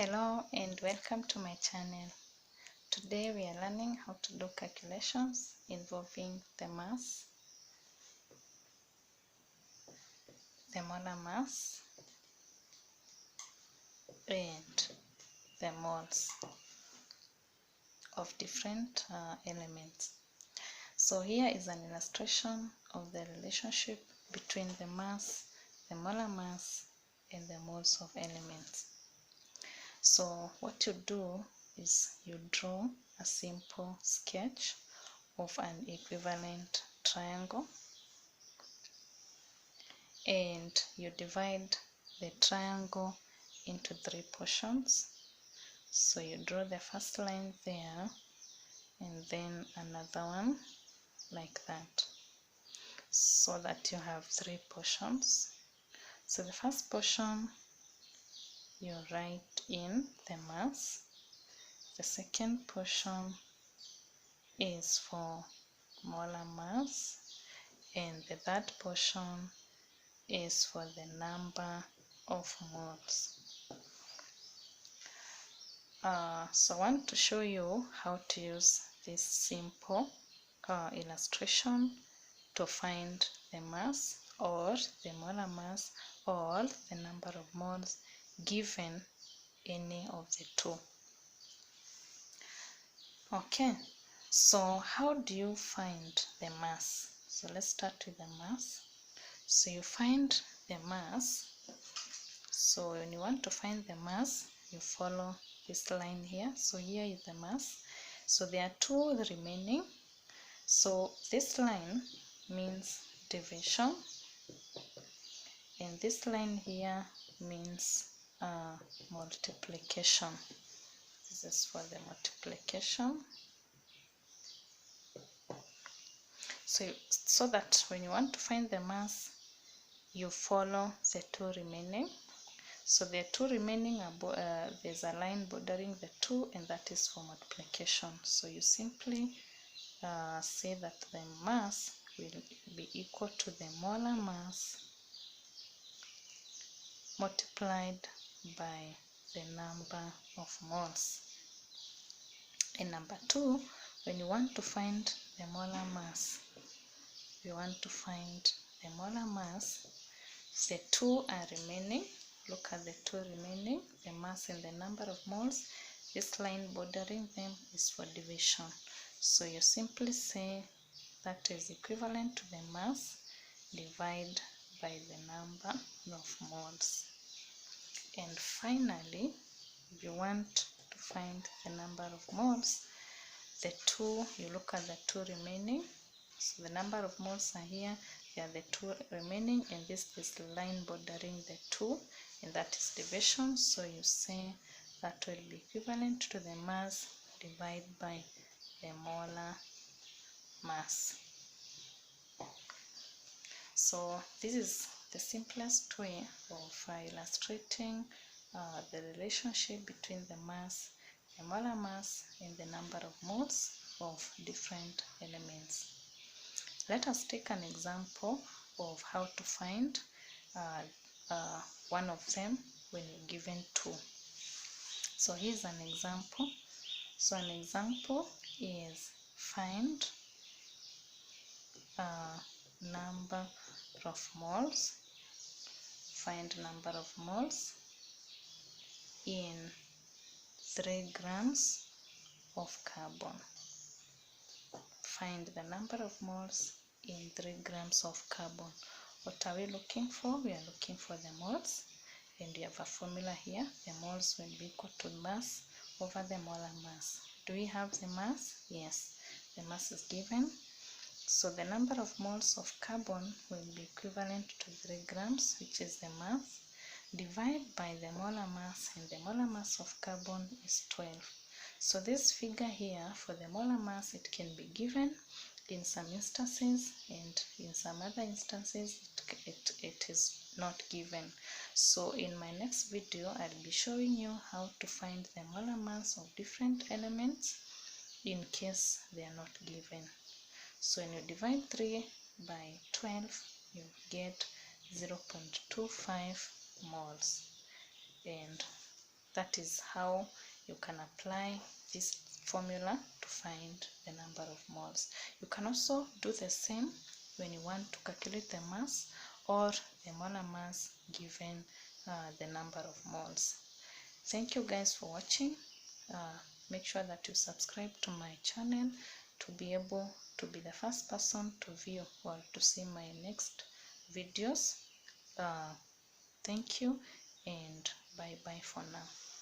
Hello and welcome to my channel. Today we are learning how to do calculations involving the mass, the molar mass, and the moles of different elements. So here is an illustration of the relationship between the mass, the molar mass, and the moles of elements. So what you do is you draw a simple sketch of an equivalent triangle and you divide the triangle into three portions. So you draw the first line there and then another one like that, so that you have three portions. So the first portion you write in the mass, the second portion is for molar mass, and the third portion is for the number of moles. So I want to show you how to use this simple illustration to find the mass or the molar mass or the number of moles given any of the two. Okay, so how do you find the mass? So let's start with the mass. So you find the mass. So when you want to find the mass, you follow this line here. So here is the mass. So there are two remaining. So this line means division, and this line here means multiplication. This is for the multiplication. So that when you want to find the mass, you follow the two remaining. So the two remaining are there's a line bordering the two, and that is for multiplication. So you simply say that the mass will be equal to the molar mass multiplied by the number of moles. And number two, when you want to find the molar mass, the two are remaining. Look at the two remaining, the mass and the number of moles. This line bordering them is for division. So you simply say that is equivalent to the mass divided by the number of moles. And finally, if you want to find the number of moles, you look at the two remaining. So the number of moles are here, they are the two remaining, and this is the line bordering the two, and that is division. So you say that will be equivalent to the mass divided by the molar mass. So this is the simplest way of illustrating the relationship between the mass, the molar mass, and the number of moles of different elements. Let us take an example of how to find one of them when you're given two. So here's an example. So an example is find number of moles. Find number of moles in 3 grams of carbon. Find the number of moles in 3 grams of carbon. What are we looking for? We are looking for the moles, and we have a formula here. The moles will be equal to mass over the molar mass. Do we have the mass? Yes, the mass is given. So the number of moles of carbon will be equivalent to 3 grams, which is the mass, divided by the molar mass, and the molar mass of carbon is 12. So this figure here for the molar mass, it can be given in some instances, and in some other instances it is not given. So in my next video, I'll be showing you how to find the molar mass of different elements in case they are not given. So when you divide 3 by 12, you get 0.25 moles, and that is how you can apply this formula to find the number of moles. You can also do the same when you want to calculate the mass or the molar mass given the number of moles. Thank you guys for watching. Make sure that you subscribe to my channel to be able to be the first person to view or to see my next videos. Thank you and bye bye for now.